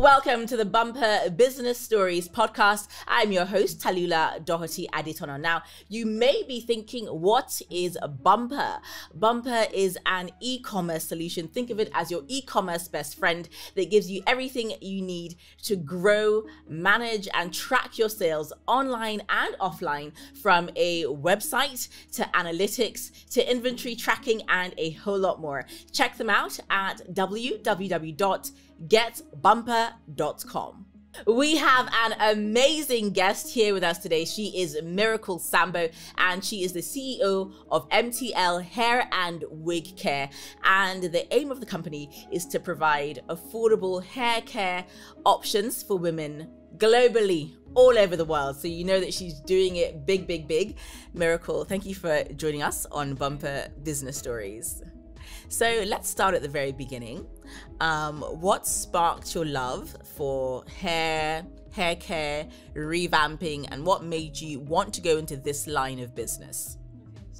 Welcome to the Bumpa Business Stories podcast. I'm your host, Talula Doherty Aditono. Now, you may be thinking, what is Bumpa? Bumpa is an e-commerce solution. Think of it as your e-commerce best friend that gives you everything you need to grow, manage, and track your sales online and offline, from a website to analytics to inventory tracking and a whole lot more. Check them out at www.getbumpa.com. We have an amazing guest here with us today. She is Miracle Sambo, and she is the CEO of MTL Hair and Wig Care. And the aim of the company is to provide affordable hair care options for women globally, all over the world. So you know that she's doing it big, big, big. Miracle, thank you for joining us on Bumpa Business Stories. So let's start at the very beginning. What sparked your love for hair care, revamping, and what made you want to go into this line of business?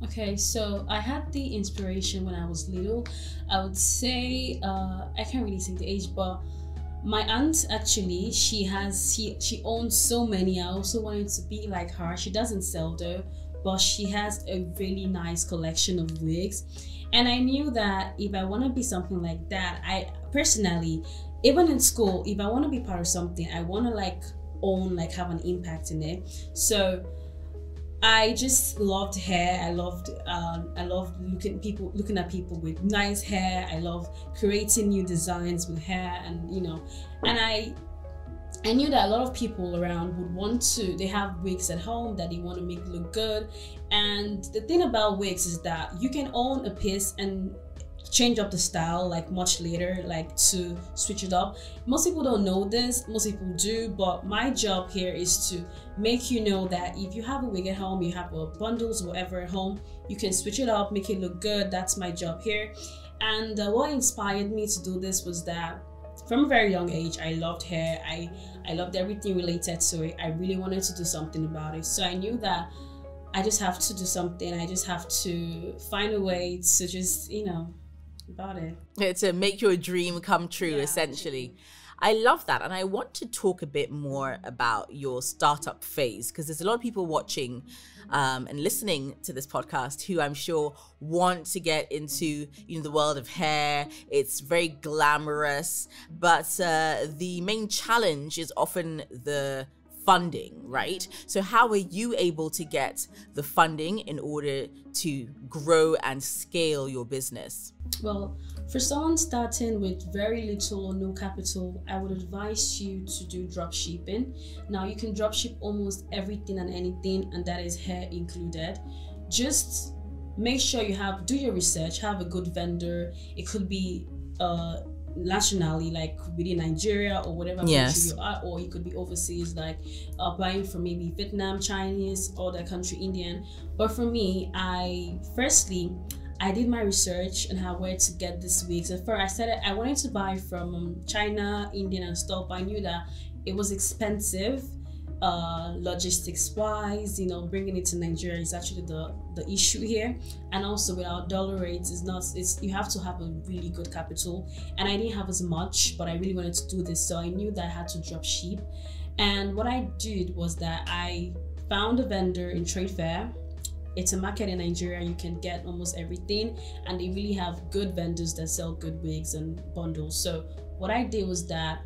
Okay, so I had the inspiration when I was little. I would say, I can't really say the age, but my aunt actually, she owns so many. I also wanted to be like her. She doesn't sell though, but she has a really nice collection of wigs. And I knew that if I want to be something like that, I personally, even in school, if I want to be part of something, I want to have an impact in it. So I just loved hair. I loved looking at people with nice hair. I love creating new designs with hair, and I knew that a lot of people around would want to, they have wigs at home that they want to make look good. And the thing about wigs is that you can own a piece and change up the style like much later, like to switch it up. Most people don't know this, most people do, but my job here is to make you know that if you have a wig at home, you have a bundles, whatever at home, you can switch it up, make it look good. That's my job here. And what inspired me to do this was that from a very young age, I loved hair. I loved everything related to it. I really wanted to do something about it. So I knew that I just have to do something. I just have to find a way to just, about it. To make your dream come true, essentially. I love that. And I want to talk a bit more about your startup phase, because there's a lot of people watching and listening to this podcast who I'm sure want to get into the world of hair. It's very glamorous, but the main challenge is often the funding, right? So how are you able to get the funding in order to grow and scale your business? Well, for someone starting with very little or no capital, I would advise you to do drop shipping. Now, you can drop ship almost everything and anything, and that is hair included. Just make sure you do your research, have a good vendor. It could be nationally, like within Nigeria or whatever country you are, or it could be overseas, like buying from maybe Vietnam, Chinese, or that country, Indian. But for me, I did my research on where to get these wigs. At first, I wanted to buy from China, Indian, and stuff, but I knew that it was expensive. Logistics wise, bringing it to Nigeria is actually the issue here. And also with our dollar rates, you have to have a really good capital, and I didn't have as much, but I really wanted to do this, so I knew that I had to drop ship. And what I did was that I found a vendor in Trade Fair. It's a market in Nigeria. You can get almost everything, and they really have good vendors that sell good wigs and bundles. So what I did was that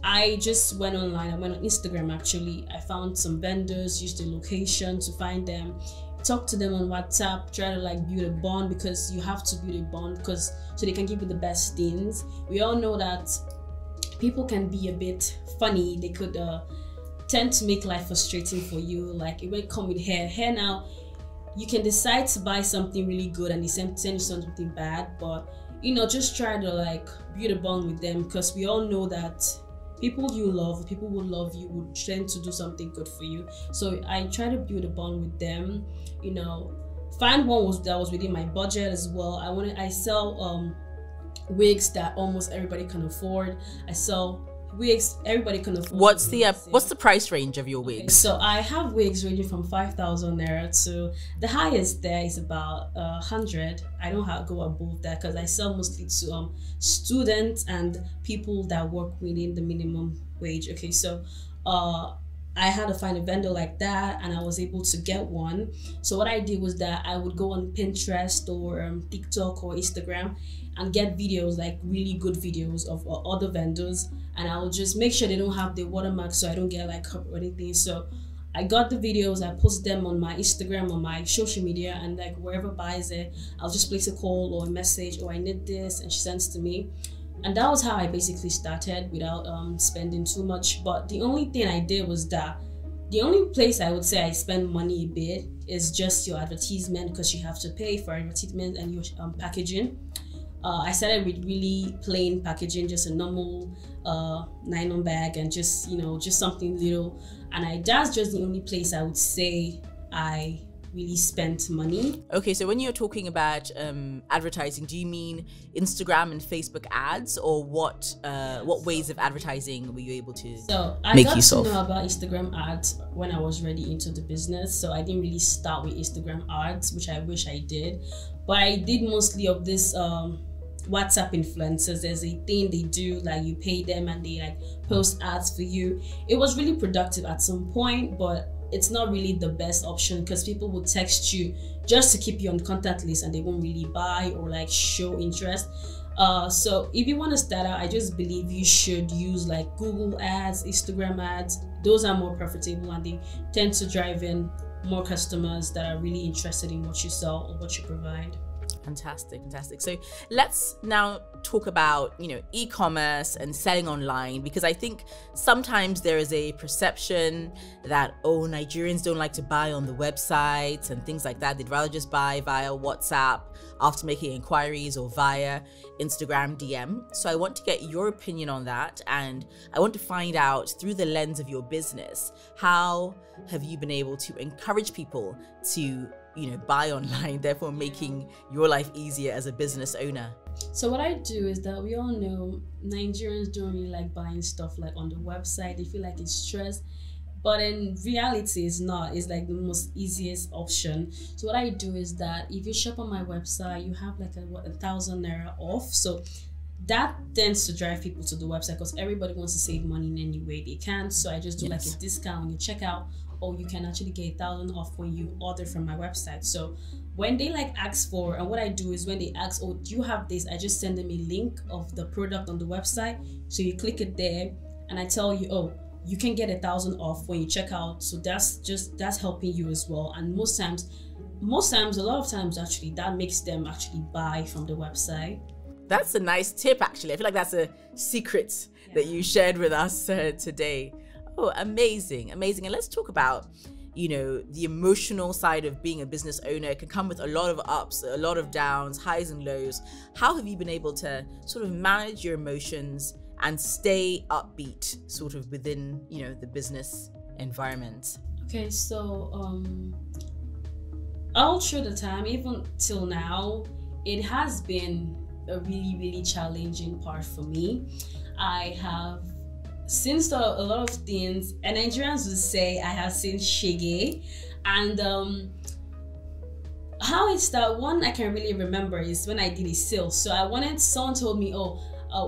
I just went online. I went on Instagram actually. I found some vendors, used the location to find them, talk to them on WhatsApp, try to build a bond, because you have to build a bond so they can give you the best things. We all know that people can be a bit funny. They could tend to make life frustrating for you. Like it will come with hair. Hair now, you can decide to buy something really good and they send you something bad, but just try to build a bond with them, because we all know that people you love, people who love you, would tend to do something good for you. So I try to build a bond with them, find one that was within my budget as well. I sell wigs that almost everybody can afford. I sell wigs, everybody can afford. What's the price range of your wigs? Okay, so I have wigs ranging from 5,000 naira to the highest there is about 100. I don't go above that because I sell mostly to students and people that work within the minimum wage. Okay, so I had to find a vendor like that, and I was able to get one. So what I did was that I would go on Pinterest or TikTok or Instagram and get videos, like really good videos of other vendors, and I will just make sure they don't have the watermark so I don't get like copy or anything. So I got the videos, I post them on my Instagram, on my social media, and like wherever buys it, I'll just place a call or a message, or I need this, and she sends to me. And that was how I basically started without spending too much. But the only thing I did was that the only place I would say I spend money a bit is just your advertisement, because you have to pay for advertisement and your packaging. I started with really plain packaging, just a normal nylon bag, and just, you know, just something little. And that's just the only place I would say I really spent money. Okay, so when you're talking about advertising, do you mean Instagram and Facebook ads, or what ways of advertising were you able to so I make got use to of? know about Instagram ads when I was ready into the business, so I didn't really start with Instagram ads, which I wish I did, but I did mostly of this WhatsApp influencers. There's a thing they do, like you pay them and they like post ads for you. It was really productive at some point, but it's not really the best option because people will text you just to keep you on contact list and they won't really buy or like show interest. So if you want to start out, I just believe you should use like Google ads, Instagram ads. Those are more profitable and they tend to drive in more customers that are really interested in what you sell or what you provide. Fantastic, fantastic. So let's now talk about, you know, e-commerce and selling online, because I think sometimes there is a perception that, oh, Nigerians don't like to buy on the websites and things like that. They'd rather just buy via WhatsApp after making inquiries or via Instagram DM. So I want to get your opinion on that, and I want to find out through the lens of your business, how have you been able to encourage people to, you know, buy online, therefore making your life easier as a business owner? So what I do is that we all know Nigerians don't really like buying stuff like on the website. They feel like it's stress, but in reality it's not. It's like the most easiest option. So what I do is that if you shop on my website, you have like 1,000 naira off. So that tends to drive people to the website because everybody wants to save money in any way they can. So I just do like a discount when you check out, or you can actually get 1,000 off when you order from my website. So when they like ask for, and what I do is when they ask, oh, do you have this? I just send them a link of the product on the website. So you click it there and I tell you, oh, you can get 1,000 off when you check out. So that's helping you as well. And most times, a lot of times actually, that makes them actually buy from the website. That's a nice tip, actually. I feel like that's a secret that you shared with us today. Oh, amazing, amazing. And let's talk about, you know, the emotional side of being a business owner. It can come with a lot of ups, a lot of downs, highs and lows. How have you been able to sort of manage your emotions and stay upbeat sort of within, you know, the business environment? Okay, so all through the time, even till now, it has been a really, really challenging part for me. I have, since a lot of things, and Nigerians would say I have seen shege, and how it started, one I can really remember is when I did a sale. So someone told me, oh,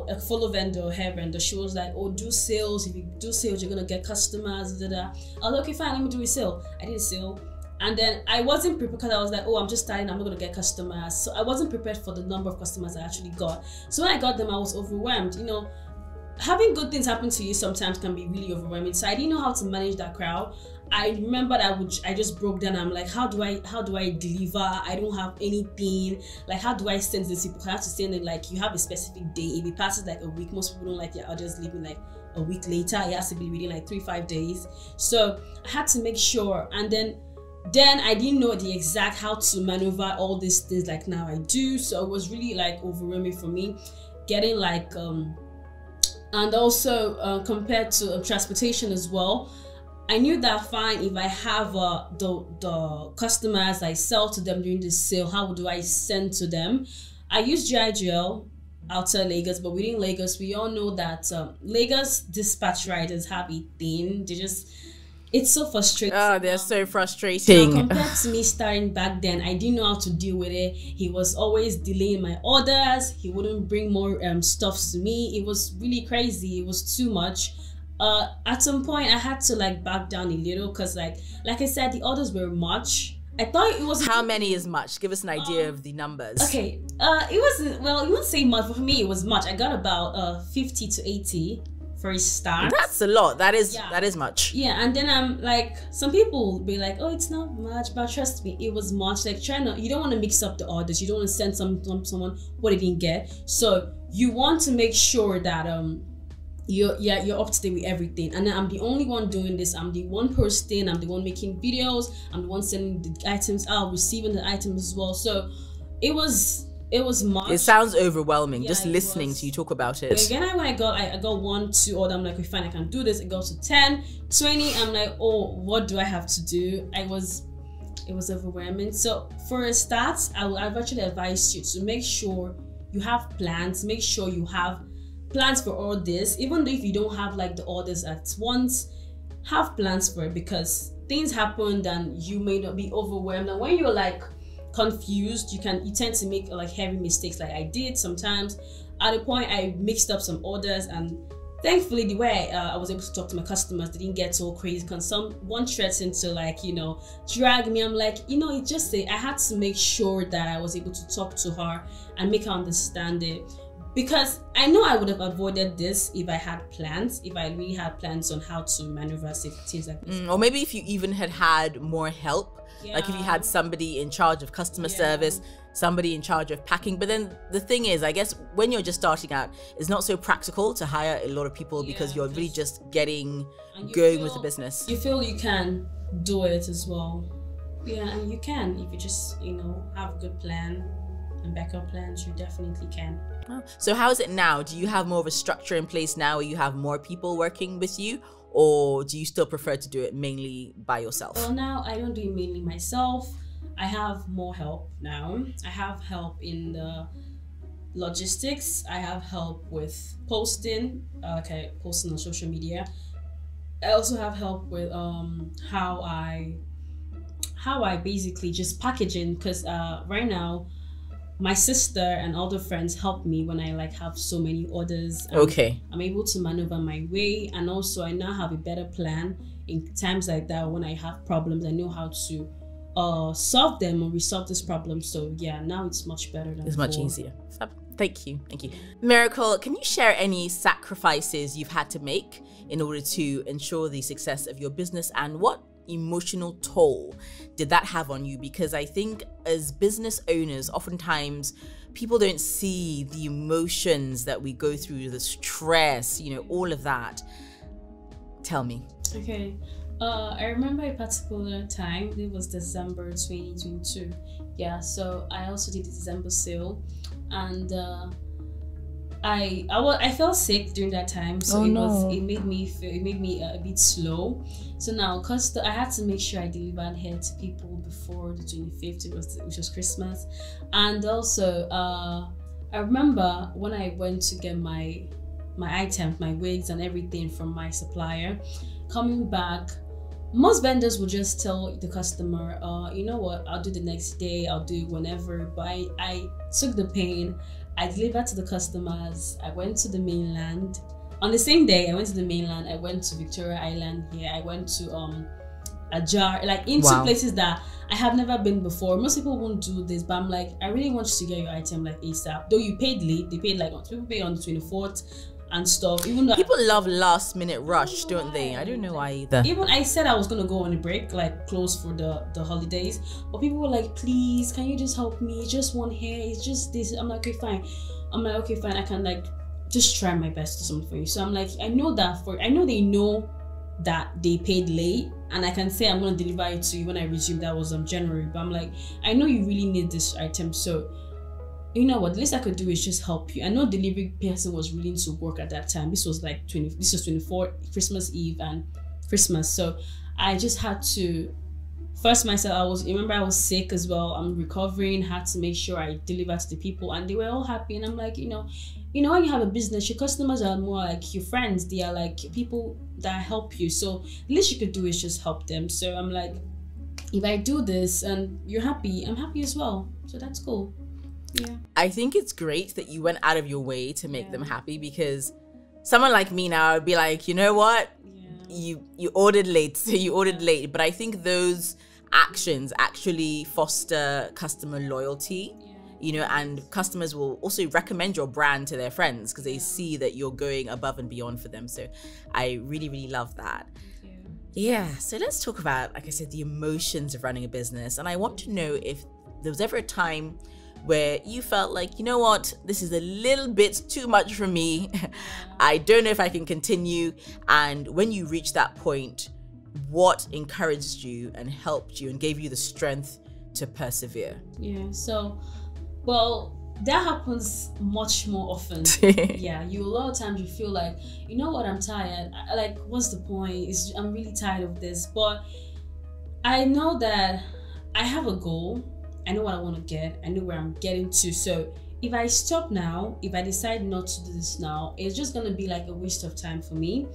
a fellow vendor, hair vendor, she was like, oh, do sales. If you do sales, you're gonna get customers. I was like, okay, fine, let me do a sale. I did a sale. And then I wasn't prepared because I was like, oh, I'm just starting, I'm not gonna get customers. So I wasn't prepared for the number of customers I actually got. So when I got them, I was overwhelmed. You know, having good things happen to you sometimes can be really overwhelming. So I didn't know how to manage that crowd. I remember I just broke down. I'm like, how do I deliver? I don't have anything. Like, how do I send these people? I have to send it like, you have a specific day. If it passes like a week, most people don't like your orders leaving like a week later. It has to be within like 3-5 days. So I had to make sure. And then I didn't know the exact how to maneuver all these things like now I do. So it was really like overwhelming for me, getting like and also compared to transportation as well. I knew that fine, if I have the customers I sell to them during the sale, how do I send to them? I use GIGL, outer Lagos, but within Lagos, we all know that Lagos dispatch riders have a thing. It's so frustrating. Oh, they're so frustrating. Now, compared to me starting back then, I didn't know how to deal with it. He was always delaying my orders. He wouldn't bring more stuffs to me. It was really crazy. It was too much. At some point, I had to like back down a little because like I said, the orders were much. I thought it was. How many is much? Give us an idea of the numbers. Okay. It wasn't, well, you wouldn't say much, but for me, it was much. I got about 50 to 80 for a start. That's a lot. That is much. Yeah, and then I'm like, some people will be like, oh, it's not much, but trust me, it was much. Like you don't want to mix up the orders. You don't want to send someone what they didn't get. So you want to make sure that you're up to date with everything. And then I'm the only one doing this. I'm the one posting, I'm the one making videos, I'm the one sending the items out, receiving the items as well. So it was much. It sounds overwhelming just listening to you talk about it. Again, when I got 1, 2 order, I'm like, okay, fine, I can do this. It goes to 10, 20. I'm like, oh, what do I have to do? It was overwhelming. So for a start, I've actually advised you to make sure you have plans. Make sure you have plans for all this. Even though if you don't have like the orders at once, have plans for it, because things happen and you may not be overwhelmed. And when you're like confused, you tend to make like heavy mistakes like I did sometimes. At a point, I mixed up some orders, and thankfully the way I was able to talk to my customers, they didn't get all crazy because one threatened to like, drag me. I'm like, I had to make sure that I was able to talk to her and make her understand it, because I know I would have avoided this if I had plans, if I really had plans on how to maneuver things like this. Or maybe if you even had more help. Yeah. Like if you had somebody in charge of customer service, somebody in charge of packing. But then the thing is, I guess when you're just starting out, it's not so practical to hire a lot of people because you're really just going with the business. You feel you can do it as well. Yeah, and you can if you just, have a good plan and backup plans. You definitely can. Oh. So how is it now? Do you have more of a structure in place now where you have more people working with you? Or do you still prefer to do it mainly by yourself? Well, now I don't do it mainly myself. I have more help now. I have help in the logistics. I have help with posting, posting on social media. I also have help with how I basically just packaging, because right now my sister and other friends help me when I have so many orders. Okay. I'm able to maneuver my way, and also I now have a better plan in times like that. When I have problems, I know how to solve them or resolve this problem. So yeah, now it's much better than before. Much easier. Thank you. Miracle, can you share any sacrifices you've had to make in order to ensure the success of your business, and what emotional toll did that have on you? Because I think as business owners, oftentimes people don't see the emotions that we go through, the stress, all of that. Tell me. Okay. I remember a particular time, it was December 2022. Yeah, so I also did the December sale, and I felt sick during that time, so it made me a bit slow. So now, cause I had to make sure I delivered hair to people before the 25th, which was Christmas, and also I remember when I went to get my items, my wigs and everything from my supplier, coming back, most vendors will just tell the customer, you know what, I'll do the next day, I'll do it whenever. But I took the pain. I delivered to the customers. I went to the mainland. On the same day, I went to the mainland. I went to Victoria Island here. I went to Ajar, into places that I have never been before. Most people won't do this, but I'm like, I really want you to get your item ASAP. Though you paid late, they paid people paid on the 24th and stuff. Even though people love last minute rush, don't they? I don't know why either. Even I said I was gonna go on a break, close for the holidays, but people were like, please, can you just help me? It's just one hair, it's just this. I'm like, okay, fine. I can just try my best to do something for you. So I'm like, I know they know that they paid late, and I can say I'm gonna deliver it to you when I resume. That was January, but I'm like, I know you really need this item, so you know what, the least I could do is just help you. I know delivery person was willing to work at that time. This was 24 Christmas Eve and Christmas, so I just had to first myself. I was sick as well. I'm recovering, had to make sure I delivered to the people, and they were all happy. And I'm like, you know, when you have a business, your customers are more like your friends. They are like people that help you. So the least you could do is just help them. So I'm like, if I do this and you're happy, I'm happy as well. So that's cool. Yeah. I think it's great that you went out of your way to make them happy, because someone like me now would be like, you know what? You ordered late, so you ordered late. But I think those actions actually foster customer loyalty. You know, and customers will also recommend your brand to their friends because they see that you're going above and beyond for them. So I really, really love that. Yeah, so let's talk about, like I said, the emotions of running a business. And I want to know if there was ever a time where you felt like, you know what, this is a little bit too much for me. I don't know if I can continue. And when you reached that point, what encouraged you and helped you and gave you the strength to persevere? Yeah, so, well, that happens much more often. Yeah, a lot of times you feel like, you know what, I'm tired. Like, what's the point? I'm really tired of this. But I know that I have a goal. I know what I want to get. I know where I'm getting to. So if I stop now, if I decide not to do this now, it's just going to be like a waste of time for me.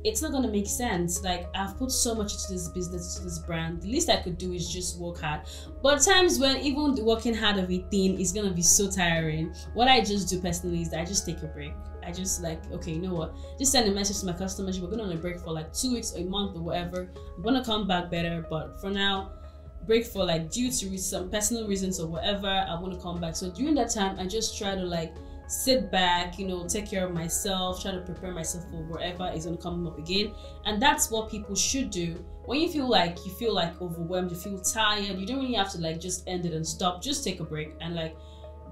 It's not going to make sense. Like, I've put so much into this business, to this brand. The least I could do is just work hard. But times when even the working hard of a thing is going to be so tiring, what I just do personally is that I just take a break. I just like, okay, you know what? Just send a message to my customers. We're going on a break for like 2 weeks or a month or whatever. I'm going to come back better. But for now, break for like due to some personal reasons or whatever, I want to come back. So during that time, I just try to like sit back, you know, take care of myself, try to prepare myself for whatever is going to come up again. And that's what people should do. When you feel like overwhelmed, you feel tired, you don't really have to like just end it and stop. Just take a break and like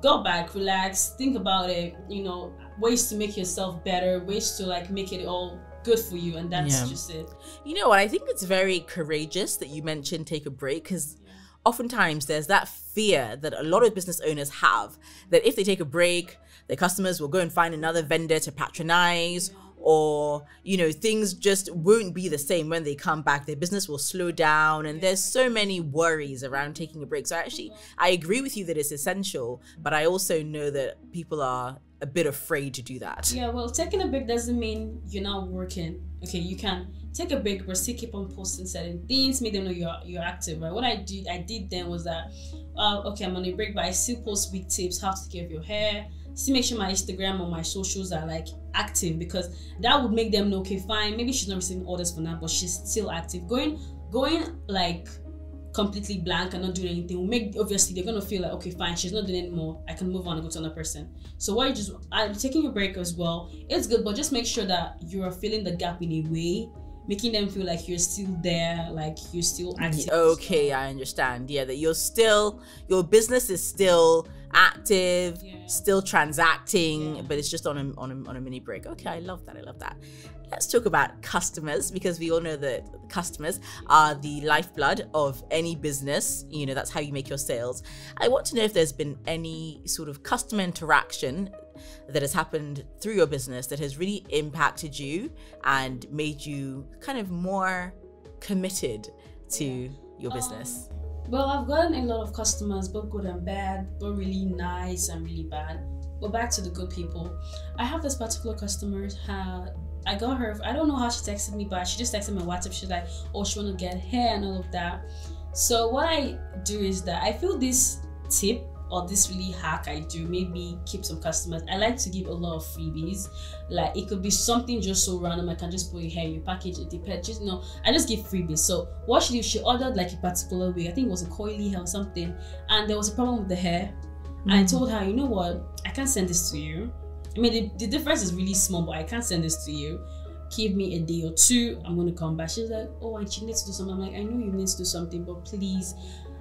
go back, relax, think about it, you know, ways to make yourself better, ways to like make it all good for you. And that's just it. You know what, I think it's very courageous that you mentioned take a break, because oftentimes there's that fear that a lot of business owners have, that if they take a break, their customers will go and find another vendor to patronize, or, you know, things just won't be the same when they come back. Their business will slow down, and there's so many worries around taking a break. So I agree with you that it's essential, but I also know that people are a bit afraid to do that. Yeah, well, taking a break doesn't mean you're not working. Okay, you can take a break, but still keep on posting certain things, make them know you're active, right? What I did then was that, okay, I'm on a break, but I still post week tips, how to take care of your hair. Still make sure my Instagram or my socials are like active, because that would make them know, okay, fine, maybe she's not receiving orders for now, but she's still active. Going like completely blank and not doing anything will make, obviously they're gonna feel like, okay, fine, she's not doing anymore, I can move on and go to another person. So what I'm taking a break as well, it's good, but just make sure that you're filling the gap in a way, making them feel like you're still there, like you're still active. Okay, I understand. Yeah, that your business is still active, still transacting, but it's just on a mini break. Okay, I love that. Let's talk about customers, because we all know that customers are the lifeblood of any business. You know, that's how you make your sales. I want to know if there's been any sort of customer interaction that has happened through your business that has really impacted you and made you kind of more committed to your business. Well, I've gotten a lot of customers, both good and bad, both really nice and really bad. But back to the good people. I have this particular customer. I got her, I don't know how she texted me, but she just texted me on WhatsApp. She's like, oh, she want to get hair and all of that. So what I do is that I feel this tip or this really hack I do maybe keep some customers. I like to give a lot of freebies. Like, it could be something just so random. I can just put your hair in your package, it depends. Just, you know, I just give freebies. So what she did, she ordered like a particular wig. I think it was a coily hair or something, and there was a problem with the hair. And I told her, you know what, I can't send this to you. I mean, the difference is really small, but I can't send this to you. Give me a day or two, I'm going to come back. She's like, oh, and she needs to do something. I'm like, I know you need to do something, but please.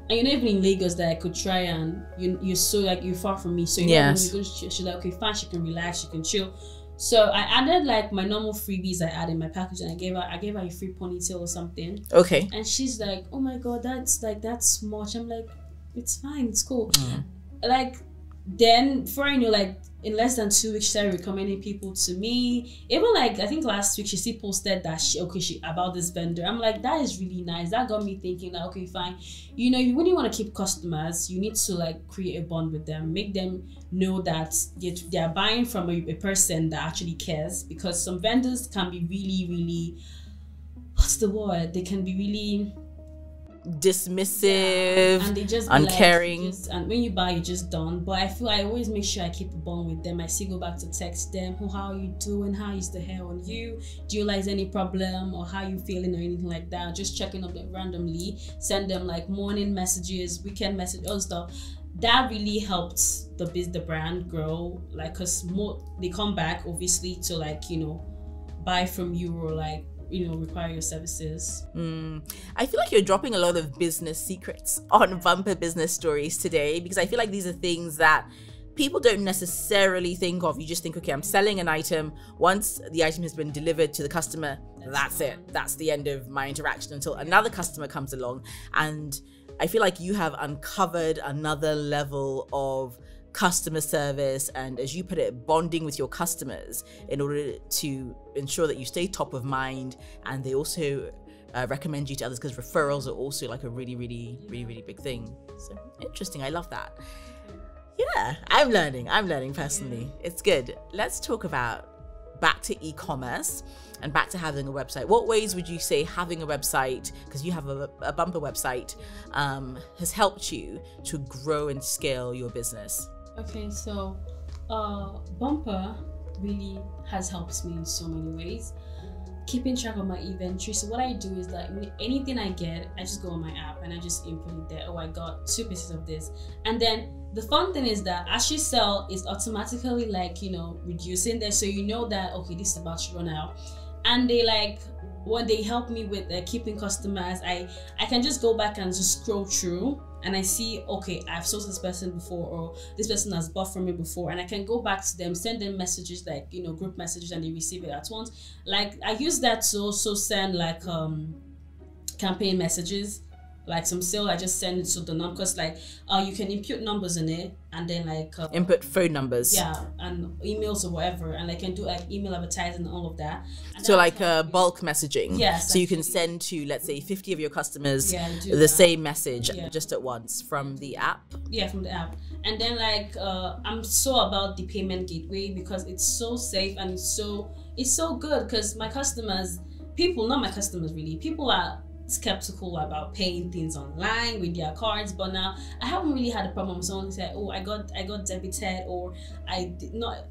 And you're not even in Lagos that I could try, and you're so like, you're far from me. So you know, she's like, okay, fine, she can relax, she can chill. So I added like my normal freebies I add in my package, and I gave her a free ponytail or something. Okay. And she's like, oh my God, that's much. I'm like, it's fine, it's cool. Like, then before I know, like in less than 2 weeks, she started recommending people to me. Even like I think last week she still posted that she about this vendor. I'm like, that is really nice. That got me thinking like, okay, fine. You know, when you want to keep customers, you need to like create a bond with them, make them know that they're buying from a person that actually cares. Because some vendors can be really, really, what's the word? They can be really dismissive, and they just uncaring, like, and when you buy, you're just done. But I feel I always make sure I keep a bond with them. I still go back to text them, oh, how are you doing, how is the hair on you, do you like any problem, or how you feeling, or anything like that. Just checking up them randomly, send them like morning messages, weekend message, all stuff. That really helped the brand grow, like, because more they come back obviously to like, you know, buy from you, or like, you know, require your services. I feel like you're dropping a lot of business secrets on Bumpa Business Stories today, because I feel like these are things that people don't necessarily think of. You just think, okay, I'm selling an item. Once the item has been delivered to the customer, that's it. That's the end of my interaction until another customer comes along. And I feel like you have uncovered another level of customer service, and as you put it, bonding with your customers in order to ensure that you stay top of mind, and they also recommend you to others, because referrals are also like a really big thing. So interesting. I love that. Yeah, I'm learning personally. It's good. Let's talk about back to e-commerce and back to having a website. What ways would you say having a website, because you have a Bumpa website, has helped you to grow and scale your business? Okay, so Bumpa really has helped me in so many ways. Keeping track of my inventory. So what I do is like anything I get, I just go on my app and I just input it there. Oh, I got 2 pieces of this. And then the fun thing is that as you sell, it's automatically like, you know, reducing there. So you know that, okay, this is about to run out. And they like, when they help me with keeping customers, I can just go back and just scroll through, and I see, okay, I've sold this person before, or this person has bought from me before, and I can go back to them, send them messages, like, you know, group messages, and they receive it at once. Like I use that to also send like campaign messages, like some sale, I just send it to the number, because like you can input numbers in it, and then like input phone numbers, yeah, and emails or whatever, and I can do like email advertising and all of that. And so like bulk messaging. Yes. So you can send to, let's say, 50 of your customers the same message just at once from the app. Yeah, from the app. And then like I'm so about the payment gateway, because it's so safe and it's so good, because my customers, not my customers really, people are skeptical about paying things online with their cards, but now I haven't really had a problem with someone say, oh, I got debited, or I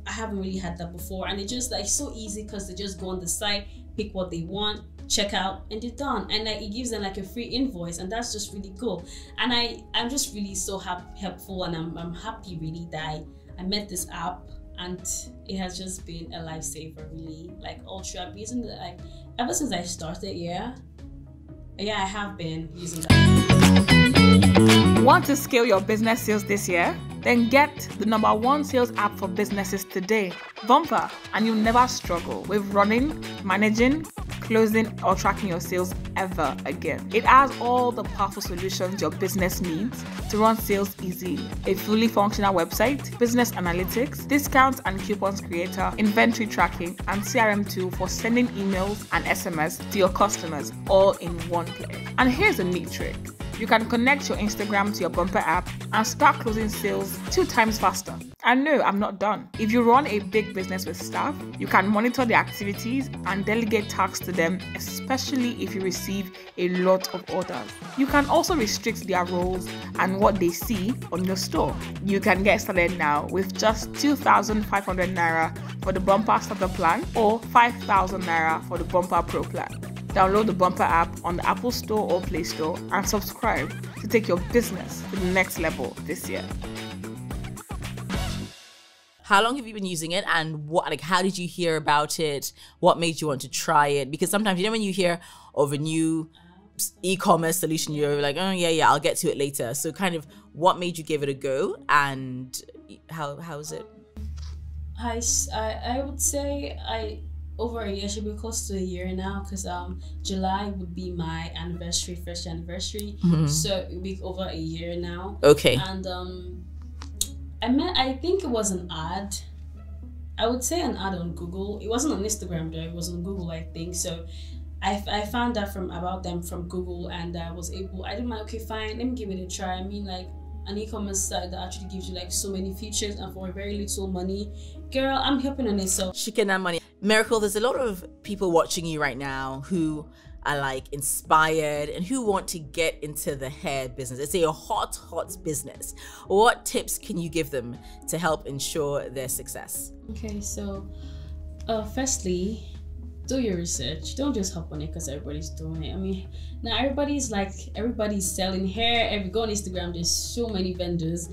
haven't really had that before. And it's just like so easy, because they just go on the site, pick what they want, check out, and they're done. And like it gives them like a free invoice, and that's just really cool. And I'm just really so helpful, and I'm happy really that I met this app, and it has just been a lifesaver really. Like ultra, I've been using it like ever since I started. Yeah, I have been using that. Want to scale your business sales this year? Then get the #1 sales app for businesses today, Bumpa, and you'll never struggle with running, managing, closing, or tracking your sales ever again. It has all the powerful solutions your business needs to run sales easily. A fully functional website, business analytics, discounts and coupons creator, inventory tracking, and CRM tool for sending emails and SMS to your customers, all in one place. And here's a neat trick. You can connect your Instagram to your Bumpa app and start closing sales 2 times faster. And no, I'm not done. If you run a big business with staff, you can monitor their activities and delegate tasks to them, especially if you receive a lot of orders. You can also restrict their roles and what they see on your store. You can get started now with just 2,500 Naira for the Bumpa Starter Plan or 5,000 Naira for the Bumpa Pro Plan. Download the Bumpa app on the Apple Store or Play Store and subscribe to take your business to the next level this year. How long have you been using it, and how did you hear about it? What made you want to try it? Because sometimes, you know, when you hear of a new e-commerce solution, you're like, oh yeah, I'll get to it later. So kind of what made you give it a go, and how is it? I would say over a year, should be close to a year now, because July would be my anniversary, first anniversary. So it will be over a year now. Okay. And I think it was an ad. I would say an ad on Google. It wasn't on Instagram though, it was on Google, I think. So I found out about them from Google, and I did my, okay, fine, let me give it a try. I mean, like, an e-commerce site that actually gives you like so many features and for very little money. Girl, I'm helping on it. So she can have money. Miracle, there's a lot of people watching you right now who are like inspired and who want to get into the hair business. It's a hot business. What tips can you give them to help ensure their success? Okay, so firstly, do your research. Don't just hop on it because everybody's doing it. I mean, now everybody's selling hair. Go on Instagram, there's so many vendors.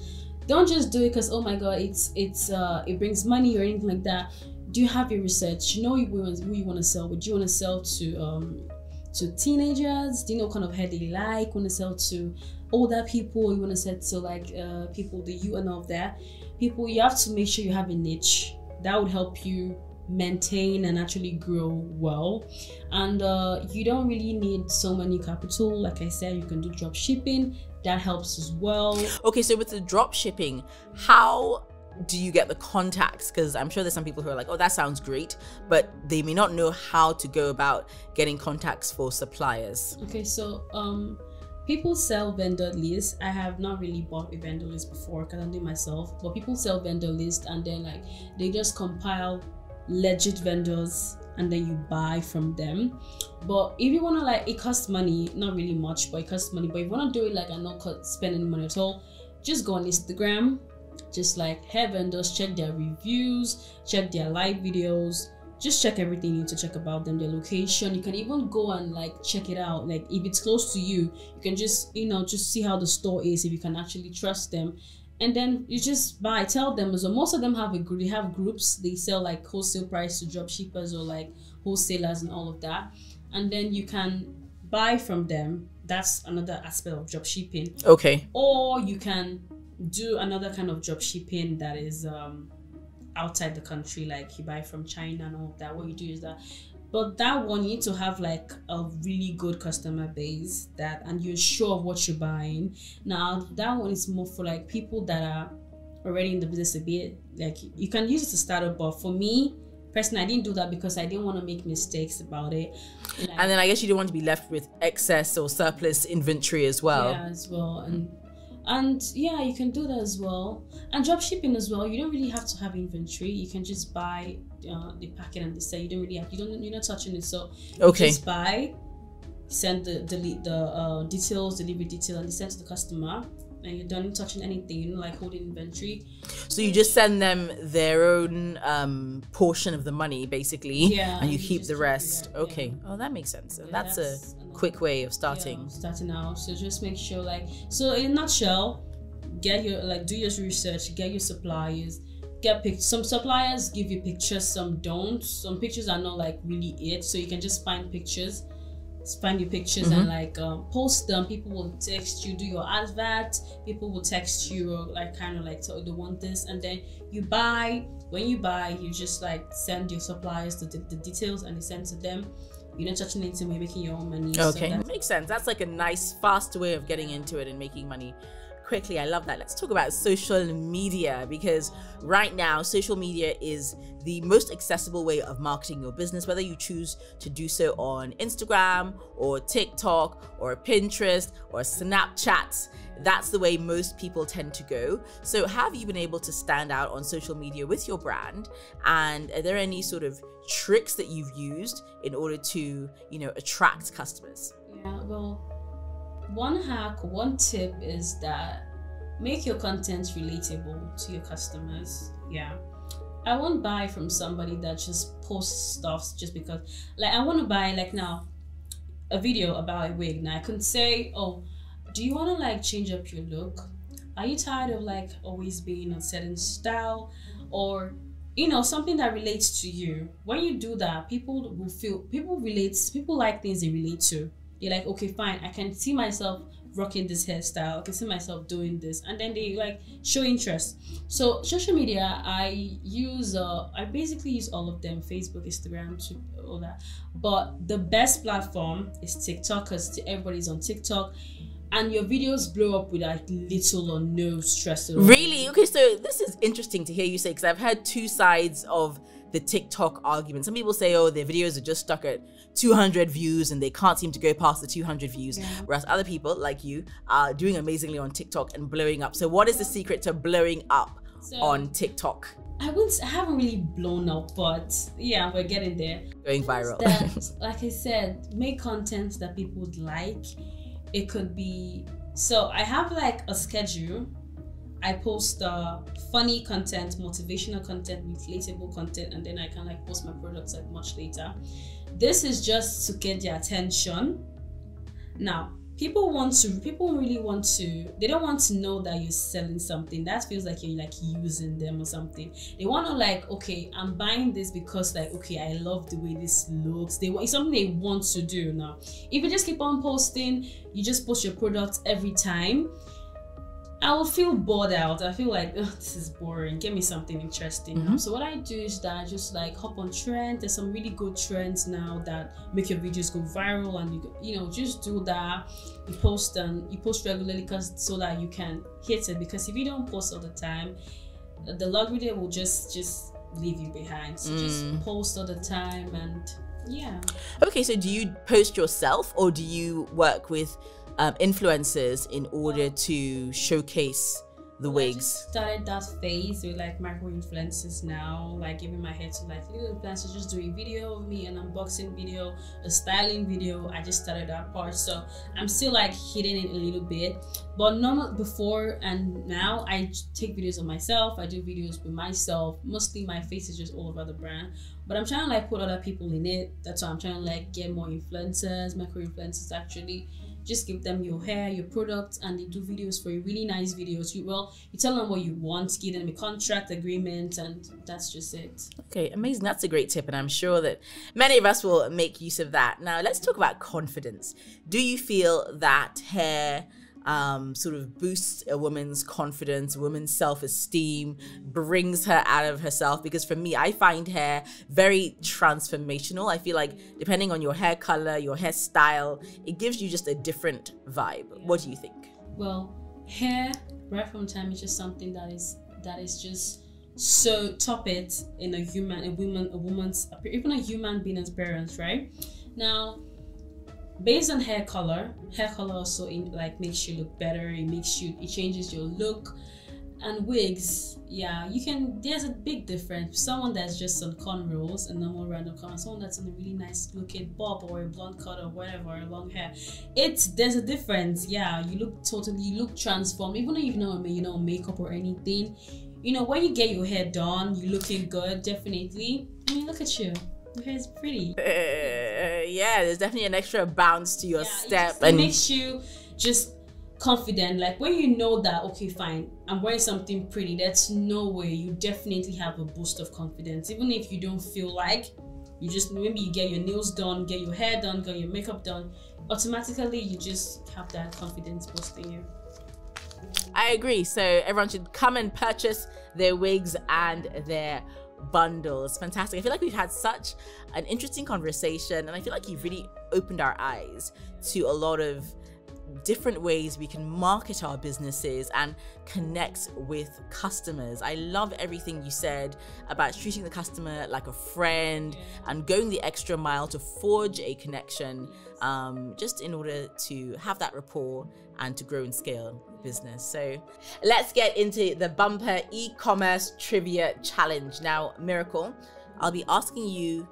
Don't just do it because, oh my god, it brings money or anything like that. Do you have your research? You know who you want to sell. Would you want to sell to teenagers? Do you know what kind of hair they like? Want to sell to older people? You want to sell to like people the youth and all of that. People, you have to make sure you have a niche that would help you maintain and actually grow well. And you don't really need so many capital. Like I said, you can do drop shipping, that helps as well. Okay, so with the drop shipping, how do you get the contacts? Because I'm sure there's some people who are like, oh, that sounds great, but they may not know how to go about getting contacts for suppliers. Okay, so people sell vendor lists. I have not really bought a vendor list before because I do it myself, but people sell vendor lists and then like they just compile legit vendors and then you buy from them. But if you want to, like, it costs money, not really much, but it costs money. But if you want to do it like and not spend any money at all, just go on Instagram, just like hair vendors, check their reviews, check their live videos, just check everything you need to check about them, their location. You can even go and like check it out. Like if it's close to you, you can just, just see how the store is, if you can actually trust them. And then you just buy, tell them. So most of them have they have groups. They sell like wholesale price to drop shippers or like wholesalers and all of that. And then you can buy from them. That's another aspect of drop shipping. Okay. Or you can do another kind of drop shipping that is outside the country, like you buy from China and all of that. What you do is that, but that one you need to have like a really good customer base and you're sure of what you're buying. Now that one is more for like people that are already in the business a bit. Like you can use it to start up, but for me personally, I didn't do that because I didn't want to make mistakes about it. And then I guess you don't want to be left with excess or surplus inventory as well. Yeah, as well. And yeah, you can do that as well. And drop shipping as well, you don't really have to have inventory. You can just buy the packet and the set. You don't really have, you're not touching it. So okay, just buy, send the details, delivery detail, and they send to the customer, and you're done touching anything, like holding inventory. So you just send them their own portion of the money basically, yeah, and you keep the rest. Okay, yeah. Oh, that makes sense. So yeah, that's a quick way of starting out. So just make sure, like, so in a nutshell, get your, like, do your research, get your suppliers, some suppliers give you pictures, some don't. Some pictures are not like really it, so you can just find your pictures and like post them. People will text you, do your advert, people will text you or like kind of like tell they want this, and then you buy. When you buy, you just like send your suppliers the details and they send to them. You're not touching anything, you're making your own money. Okay, so that makes sense. That's like a nice fast way of getting into it and making money quickly. I love that. Let's talk about social media, because right now social media is the most accessible way of marketing your business, whether you choose to do so on Instagram or TikTok or Pinterest or Snapchat. That's the way most people tend to go. So have you been able to stand out on social media with your brand? And are there any sort of tricks that you've used in order to, attract customers? Yeah, well, one tip is that make your content relatable to your customers. Yeah, I won't buy from somebody that just posts stuff just because, like, I want to buy, like, now a video about a wig. Now I could say, oh, do you want to like change up your look? Are you tired of like always being a certain style, or something that relates to you? When you do that, people like things they relate to. You're like, okay, fine, I can see myself rocking this hairstyle, I can see myself doing this, and then they like show interest. So social media, I basically use all of them: Facebook, Instagram, all that. But the best platform is TikTok, because everybody's on TikTok. and your videos blow up with like little or no stress at all. Really? Okay, so this is interesting to hear you say, because I've heard two sides of the TikTok argument. Some people say, oh, their videos are just stuck at 200 views and they can't seem to go past the 200 views. Yeah. Whereas other people like you are doing amazingly on TikTok and blowing up. So what is the secret to blowing up on TikTok? I haven't really blown up, but yeah, we're getting there. Going viral. That, like I said, make content that people would like. It could be, so I have like a schedule. I post funny content, motivational content, relatable content, and then I can like post my products like much later. This is just to get their attention. Now, people really want to, they don't want to know that you're selling something. That feels like you're like using them or something. They want to like, okay, I'm buying this because like, okay, I love the way this looks. It's something they want to do. Now, if you just keep on posting, you just post your products every time, I will feel bored out. I feel like, oh, this is boring. Give me something interesting. So what I do is that I just like hop on trends. There's some really good trends now that make your videos go viral, and you know, just do that. You post regularly so that you can hit it. Because if you don't post all the time, the algorithm will just leave you behind. So just post all the time, and yeah. Okay, so do you post yourself, or do you work with influencers in order to showcase the wigs? I just started that phase with like micro influencers now, like giving my hair to like little influencers, just doing a video of me, an unboxing video, a styling video. I just started that part, so I'm still like hitting it a little bit, but not before and now. I take videos of myself, I do videos with myself. Mostly my face is just all over the brand, but I'm trying to like put other people in it. That's why I'm trying to like get more influencers, micro influencers actually. Just give them your hair, your products, and they do videos for you, really nice videos. You tell them what you want, give them a contract agreement, and that's just it. Okay, amazing. That's a great tip, and I'm sure that many of us will make use of that. Now, let's talk about confidence. Do you feel that hair sort of boosts a woman's confidence, a woman's self-esteem, brings her out of herself? Because for me, I find hair very transformational. I feel like depending on your hair color, your hairstyle, it gives you just a different vibe. Yeah. What do you think? Well, hair right from time is just something that is just so top it in even a human being's appearance, right? Now, based on hair color also makes you look better. It changes your look. And wigs, yeah, there's a big difference. Someone that's just on cornrows, a normal random corner, someone that's on a really nice looking bob or a blonde cut or whatever, long hair, there's a difference. Yeah, you look transformed. Even though you've not made makeup or anything, when you get your hair done, you're looking good, definitely. I mean, look at you. Your hair is pretty. Yeah, there's definitely an extra bounce to your step. It makes you just confident. Like when you know that, okay, fine, I'm wearing something pretty, that's no way. You definitely have a boost of confidence. Even if you don't feel like, maybe you get your nails done, get your hair done, get your makeup done, automatically you just have that confidence boost in you. I agree. So everyone should come and purchase their wigs and their bundles. Fantastic. I feel like we've had such an interesting conversation, and I feel like you've really opened our eyes to a lot of different ways we can market our businesses and connect with customers. I love everything you said about treating the customer like a friend and going the extra mile to forge a connection, just in order to have that rapport and to grow and scale business. So let's get into the Bumper e-commerce trivia challenge. Now, Miracle, I'll be asking you,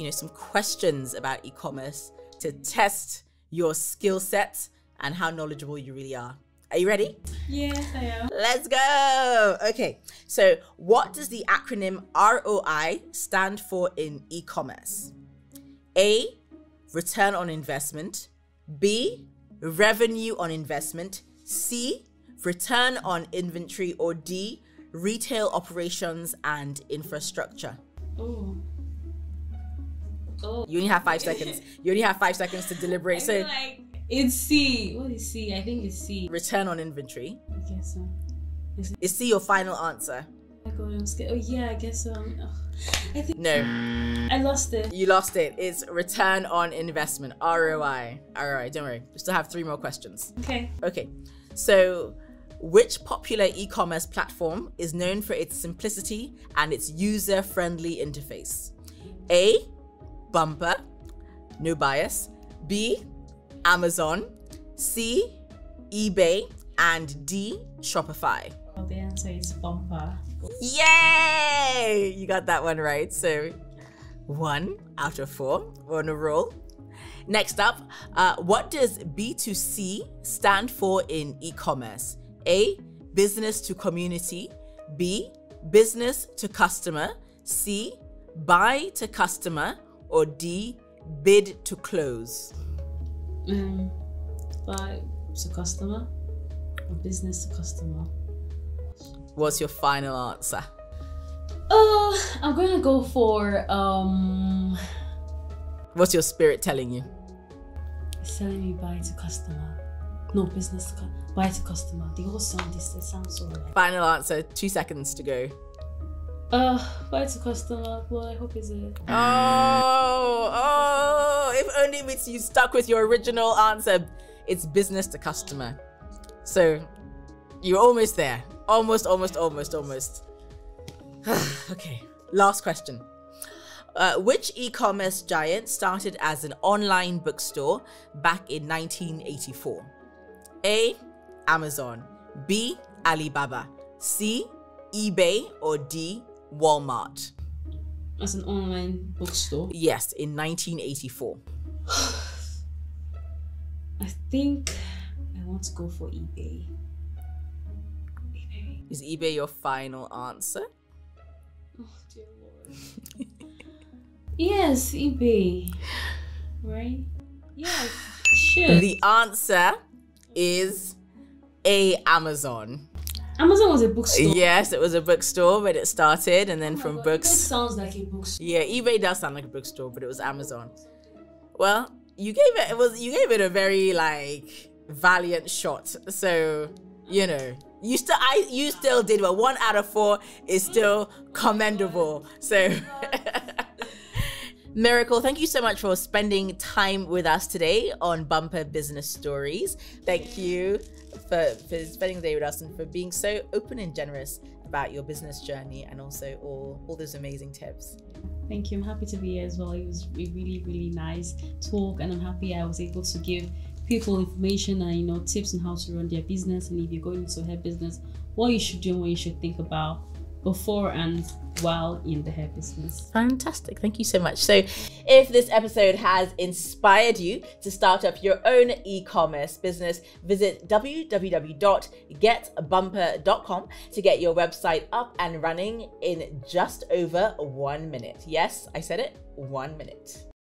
some questions about e-commerce to test your skill set and how knowledgeable you really are. Are you ready? Yes, I am. Let's go. Okay, so what does the acronym ROI stand for in e-commerce? A, return on investment. B, revenue on investment. C, return on inventory. Or D, retail operations and infrastructure. Oh. You only have 5 seconds. You only have 5 seconds to deliberate. So it's C. What is C? I think it's C. Return on inventory. I guess so. Is C your final answer? Oh my God, I'm scared. Oh yeah, I guess so. I think No. I lost it. You lost it. It's return on investment, ROI. ROI, don't worry. We still have 3 more questions. Okay. Okay, so which popular e-commerce platform is known for its simplicity and its user-friendly interface? A, Bumpa, no bias. B, Amazon. C, eBay. And D, Shopify. Well, the answer is Bumpa. Yay! You got that one right. So 1 out of 4. We're on a roll. Next up, what does B2C stand for in e-commerce? A, business to community. B, business to customer. C, buy to customer. Or D, bid to close. Buy to customer or business to customer. What's your final answer? I'm gonna go for What's your spirit telling you? it's telling me buy to customer. No, business to buy to customer. They all sound this. It sounds so right. Final answer, 2 seconds to go. Buy to customer. Well, I hope it's it. Oh, if only you stuck with your original answer. It's business to customer. So you're almost there. Almost. Okay, last question. Which e-commerce giant started as an online bookstore back in 1984? A, Amazon. B, Alibaba. C, eBay. Or D, Walmart. As an online bookstore? Yes, in 1984. I think I want to go for eBay. eBay. Is eBay your final answer? Oh dear Lord. Yes, eBay. Right? Yes. Shit. The answer is A, Amazon. Amazon was a bookstore. Yes, it was a bookstore when it started, and then from God, books. eBay sounds like a bookstore. Yeah, eBay does sound like a bookstore, but it was Amazon. Well, you gave it a very valiant shot. So, you still did well. 1 out of 4 is still commendable. So Miracle, thank you so much for spending time with us today on Bumpa Business Stories. Thank you for spending the day with us and for being so open and generous about your business journey and also all those amazing tips. Thank you. I'm happy to be here as well. It was a really, really nice talk, and I'm happy I was able to give people information and tips on how to run their business, and if you're going into a hair business, what you should do and what you should think about before and while in the hair business. Fantastic. Thank you so much. So if this episode has inspired you to start up your own e-commerce business, visit www.getbumper.com to get your website up and running in just over 1 minute. Yes, I said it, 1 minute.